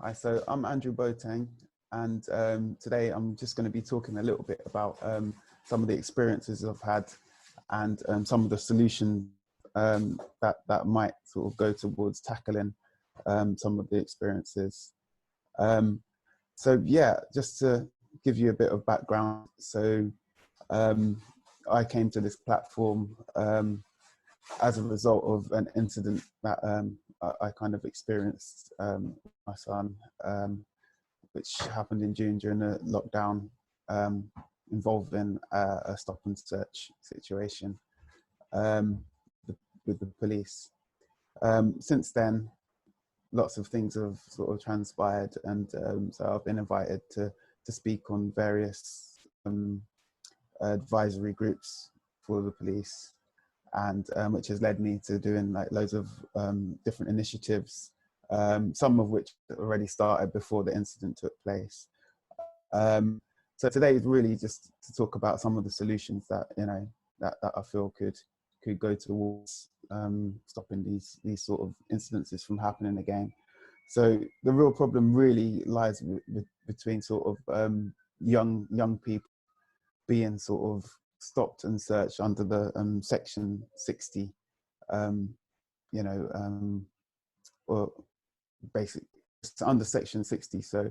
Hi, so I'm Andrew Boateng, and today I'm just going to be talking a little bit about some of the experiences I've had and some of the solutions that might sort of go towards tackling some of the experiences. Um, so yeah, just to give you a bit of background. So I came to this platform as a result of an incident that I kind of experienced my son, which happened in June during the lockdown, involving a stop and search situation um, with the police. Since then, lots of things have sort of transpired, and so I've been invited to speak on various advisory groups for the police, and which has led me to doing like loads of different initiatives, some of which already started before the incident took place. So today is really just to talk about some of the solutions that that I feel could go towards stopping these sort of incidences from happening again. So the real problem really lies between sort of young people being sort of stopped and searched under the section 60, you know, or basically it's under section 60. So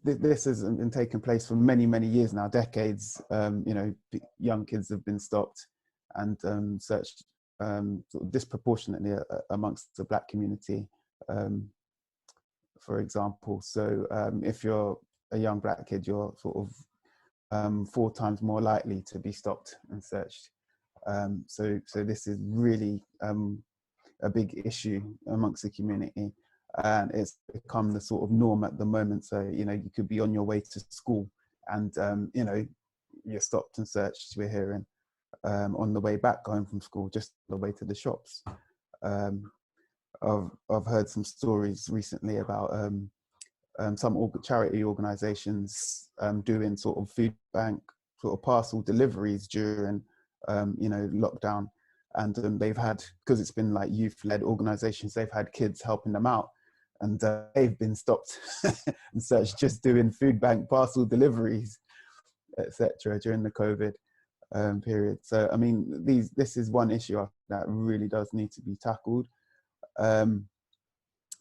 this has been taking place for many years now, decades. You know, young kids have been stopped and searched sort of disproportionately amongst the Black community, for example. So if you're a young Black kid, you're sort of 4 times more likely to be stopped and searched. So this is really a big issue amongst the community, and it's become the sort of norm at the moment. So you know, you could be on your way to school and you know, you're stopped and searched, we're hearing, on the way back going from school, just on the way to the shops. I've heard some stories recently about some charity organizations doing sort of food bank sort of parcel deliveries during you know, lockdown, and they've had, because it's been like youth-led organizations, they've had kids helping them out, and they've been stopped and searched just doing food bank parcel deliveries, etc., during the COVID period. So I mean, this is one issue that really does need to be tackled.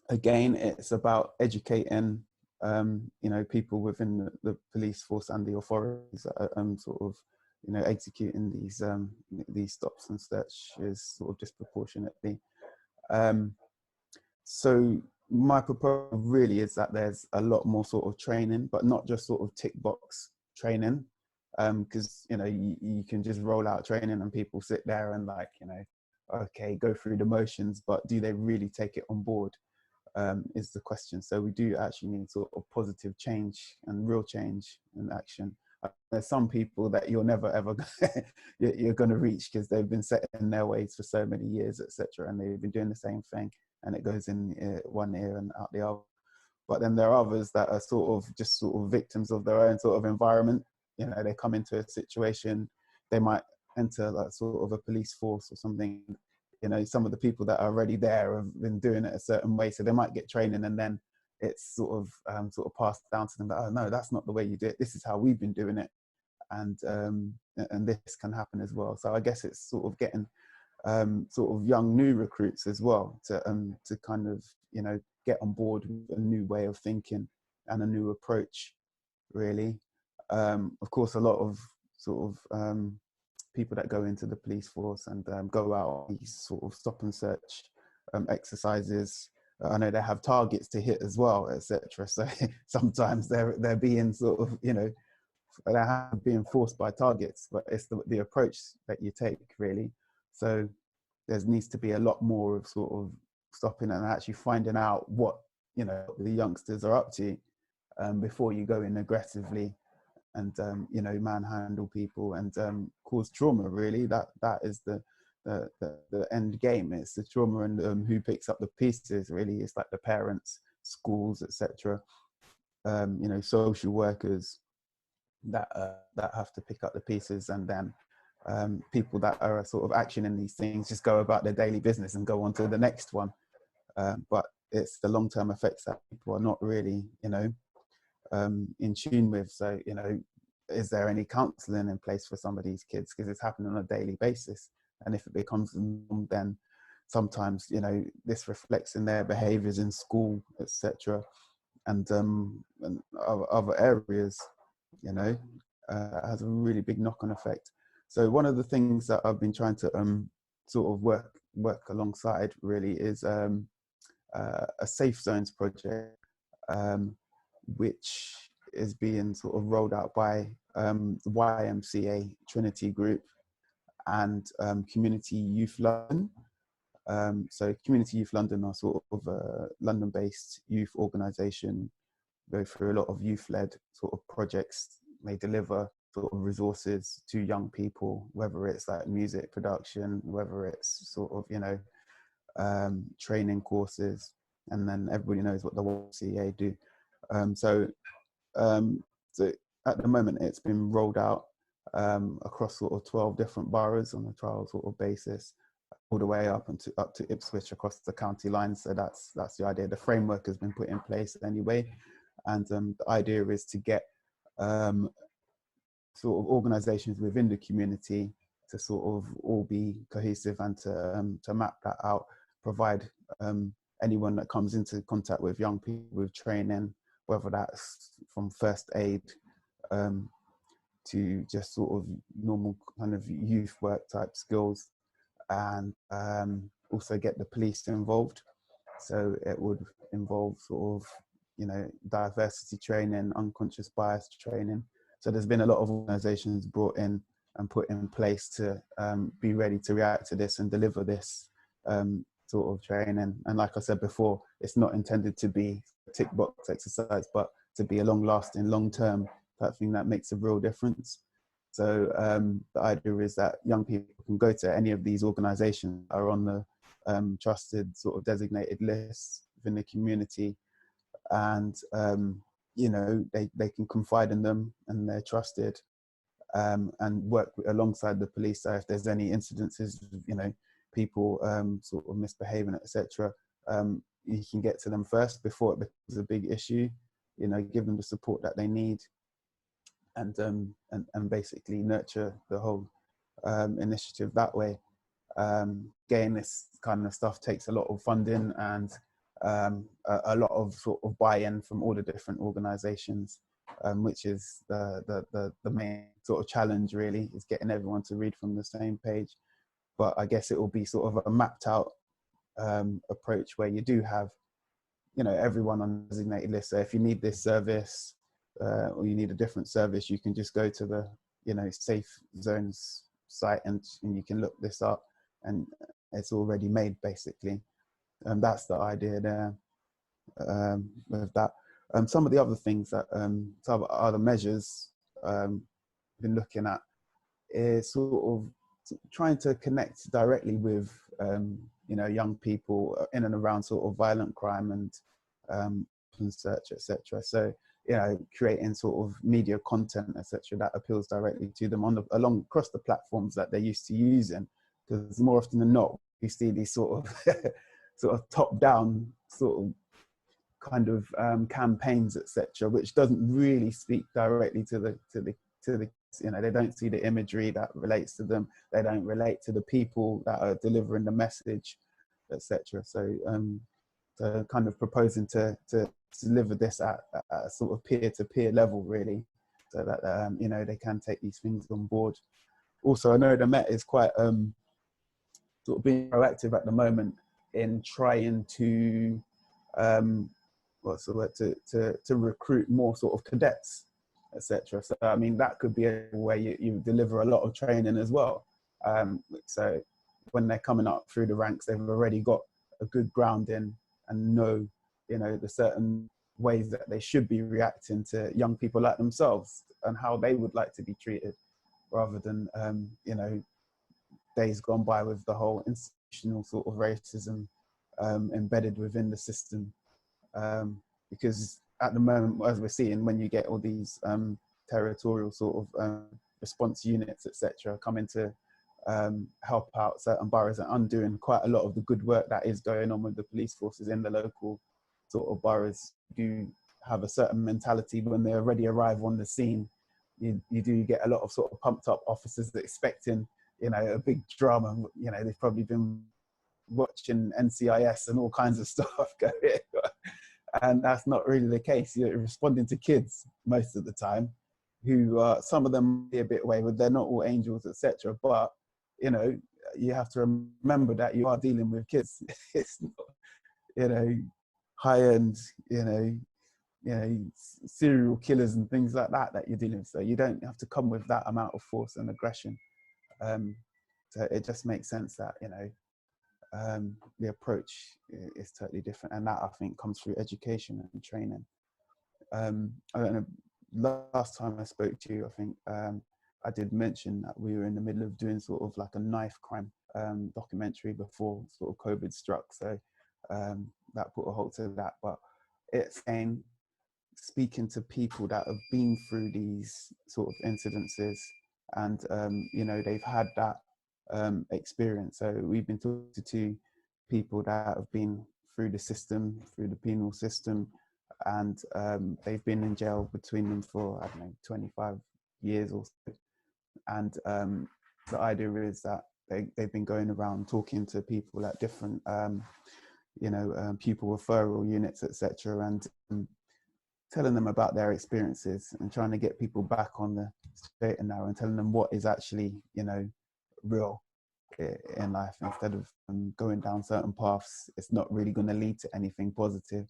Again, it's about educating you know, people within the police force and the authorities that are sort of, you know, executing these stops and searches sort of disproportionately. So my proposal really is that there's a lot more sort of training, but not just sort of tick box training, because you know, you can just roll out training and people sit there and, like, you know, okay, go through the motions, but do they really take it on board? Is the question. So we do actually need sort of positive change and real change and action. There's some people that you're never ever you're going to reach, because they've been set in their ways for so many years, etc., and they've been doing the same thing, and it goes in one ear and out the other. But then there are others that are sort of just sort of victims of their own sort of environment. You know, they come into a situation, they might enter like sort of a police force or something. You know, some of the people that are already there have been doing it a certain way, so they might get training, and then it's sort of passed down to them that, oh no, that's not the way you do it, this is how we've been doing it, and this can happen as well. So I guess it's sort of getting sort of young new recruits as well to kind of, you know, get on board with a new way of thinking and a new approach, really. Of course, a lot of sort of people that go into the police force and go out on these sort of stop and search exercises, I know they have targets to hit as well, etc. So sometimes they're being sort of, you know, they're being forced by targets, but it's the approach that you take, really. So there needs to be a lot more of sort of stopping and actually finding out what, you know, the youngsters are up to before you go in aggressively and you know, manhandle people and cause trauma. Really, that is the end game. It's the trauma, and who picks up the pieces. Really, it's like the parents, schools, etc. You know, social workers that have to pick up the pieces, and then people that are sort of actioning these things just go about their daily business and go on to the next one. But it's the long-term effects that people are not really, you know, in tune with. So, you know, is there any counselling in place for some of these kids? Because it's happening on a daily basis. And if it becomes the norm, then sometimes, you know, this reflects in their behaviours in school, etc., and other areas, you know, has a really big knock-on effect. So one of the things that I've been trying to sort of work alongside really is a safe zones project, which is being sort of rolled out by the YMCA Trinity Group and Community Youth London. So Community Youth London are sort of a London-based youth organisation, go through a lot of youth-led sort of projects. They deliver sort of resources to young people, whether it's like music production, whether it's sort of, you know, training courses, and then everybody knows what the YMCA do. So at the moment, it's been rolled out across sort of 12 different boroughs on a trial sort of basis, all the way up to Ipswich across the county line. So that's the idea. The framework has been put in place anyway, and the idea is to get sort of organisations within the community to sort of all be cohesive and to map that out, provide anyone that comes into contact with young people with training, whether that's from first aid to just sort of normal kind of youth work type skills, and also get the police involved. So it would involve sort of, you know, diversity training, unconscious bias training. So there's been a lot of organisations brought in and put in place to be ready to react to this and deliver this sort of training. And like I said before, it's not intended to be a tick box exercise, but to be a long-lasting, long-term type thing that makes a real difference. So the idea is that young people can go to any of these organisations that are on the trusted sort of designated lists within the community, and you know, they can confide in them and they're trusted, and work alongside the police. So if there's any incidences, you know, people sort of misbehaving, etc., you can get to them first before it becomes a big issue. You know, give them the support that they need, and basically nurture the whole initiative that way. Again, this kind of stuff takes a lot of funding and a lot of sort of buy-in from all the different organisations, which is the main sort of challenge really, is getting everyone to read from the same page. But I guess it will be sort of a mapped out approach where you do have, you know, everyone on the designated list. So if you need this service or you need a different service, you can just go to the, you know, Safe Zones site and you can look this up, and it's already made basically. And that's the idea there with that. Some of the other things that, some other measures been looking at is sort of trying to connect directly with, you know, young people in and around sort of violent crime and search, etc. So, you know, creating sort of media content, etc., that appeals directly to them along across the platforms that they're used to using. Because more often than not, you see these sort of sort of top-down sort of kind of campaigns, etc., which doesn't really speak directly to the you know, they don't see the imagery that relates to them. They don't relate to the people that are delivering the message, etc. So, so kind of proposing to deliver this at a sort of peer-to-peer level, really, so that you know, they can take these things on board. Also, I know the Met is quite sort of being proactive at the moment in trying to what's the word, to recruit more sort of cadets, etc. So I mean, that could be a way you deliver a lot of training as well. So when they're coming up through the ranks, they've already got a good grounding and know, you know, the certain ways that they should be reacting to young people like themselves and how they would like to be treated, rather than you know, days gone by with the whole institutional sort of racism embedded within the system. Because at the moment, as we're seeing, when you get all these territorial sort of response units, etc., come into help out certain boroughs and undoing quite a lot of the good work that is going on with the police forces in the local sort of boroughs. Do have a certain mentality when they already arrive on the scene. You do get a lot of sort of pumped up officers expecting, you know, a big drama. You know, they've probably been watching NCIS and all kinds of stuff going, and that's not really the case. You're responding to kids most of the time, who some of them be a bit wayward. They're not all angels, etc. But you know, you have to remember that you are dealing with kids. It's not, you know, high end, you know, serial killers and things like that you're dealing with. So you don't have to come with that amount of force and aggression. So it just makes sense that, you know, the approach is totally different, and that I think comes through education and training. I don't know, last time I spoke to you, I think I did mention that we were in the middle of doing sort of like a knife crime documentary before sort of COVID struck. So that put a halt to that. But it's saying, speaking to people that have been through these sort of incidences, and you know, they've had that experience. So we've been talking to people that have been through the system, through the penal system, and they've been in jail between them for, I don't know, 25 years or so. And the idea is that they've been going around talking to people at different, you know, pupil referral units, etc., and telling them about their experiences and trying to get people back on the straight and narrow, and telling them what is actually, you know, real in life, instead of going down certain paths. It's not really going to lead to anything positive.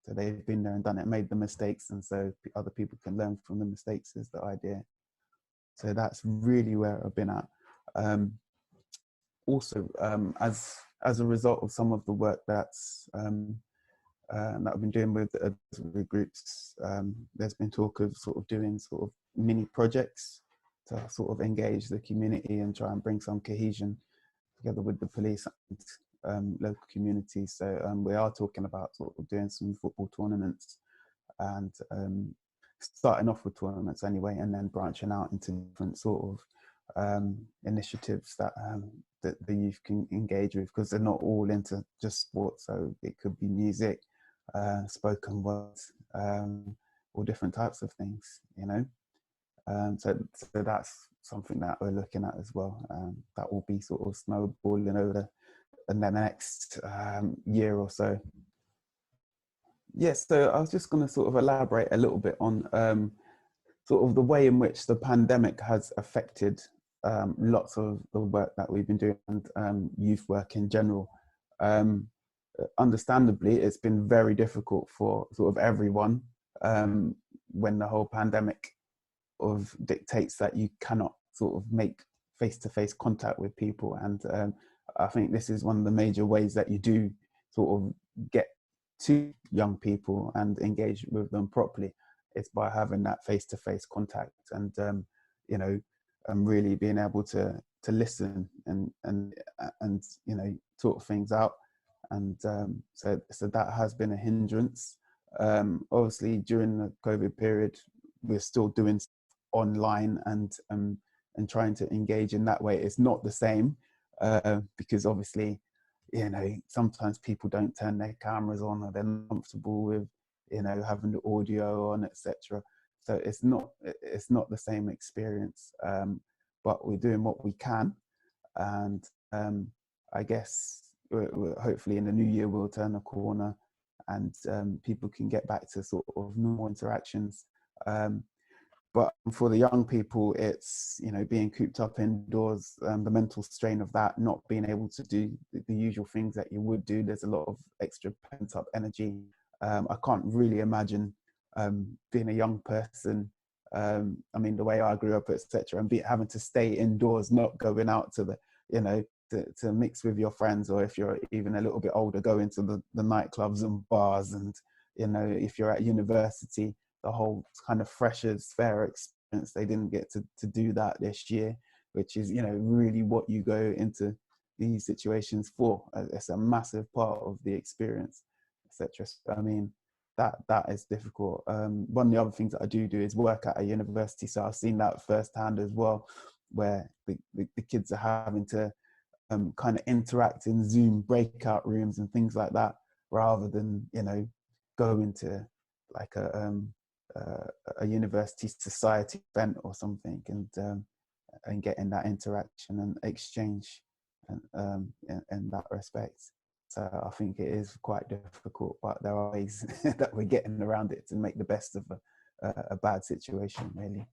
So they've been there and done it, made the mistakes, and so other people can learn from the mistakes is the idea. So that's really where I've been at. Also, as a result of some of the work that's that I've been doing with groups, there's been talk of sort of doing sort of mini projects to sort of engage the community and try and bring some cohesion together with the police and local communities. So we are talking about sort of doing some football tournaments, and starting off with tournaments anyway, and then branching out into different sort of initiatives that that the youth can engage with, because they're not all into just sports. So it could be music, spoken words, all different types of things, you know. So that's something that we're looking at as well. That will be sort of snowballing over the next year or so. Yes, so I was just going to sort of elaborate a little bit on sort of the way in which the pandemic has affected lots of the work that we've been doing, and youth work in general. Understandably, it's been very difficult for sort of everyone when the whole pandemic of dictates that you cannot sort of make face-to-face contact with people. And I think this is one of the major ways that you do sort of get to young people and engage with them properly. It's by having that face-to-face contact, and you know, really being able to listen and you know, talk things out. And so that has been a hindrance. Obviously, during the COVID period, we're still doing online and trying to engage in that way. It's not the same because obviously, you know, sometimes people don't turn their cameras on, or they're not comfortable with, you know, having the audio on, etc. So it's not the same experience, but we're doing what we can. And I guess hopefully in the new year we'll turn a corner, and people can get back to sort of normal interactions. But for the young people, it's, you know, being cooped up indoors, the mental strain of that, not being able to do the usual things that you would do. There's a lot of extra pent up energy. I can't really imagine being a young person. I mean, the way I grew up, etc., and having to stay indoors, not going out to the, you know, to mix with your friends, or if you're even a little bit older, go into the nightclubs and bars, and, you know, if you're at university, the whole kind of freshers fair experience, they didn't get to do that this year, which is, you know, really what you go into these situations for. It's a massive part of the experience, etc. So, I mean, that is difficult. One of the other things that I do is work at a university, so I've seen that firsthand as well. where the kids are having to kind of interact in Zoom breakout rooms and things like that, rather than, you know, go into like a university society event or something, and getting that interaction and exchange in that respect. So I think it is quite difficult, but there are ways that we're getting around it to make the best of a bad situation, really.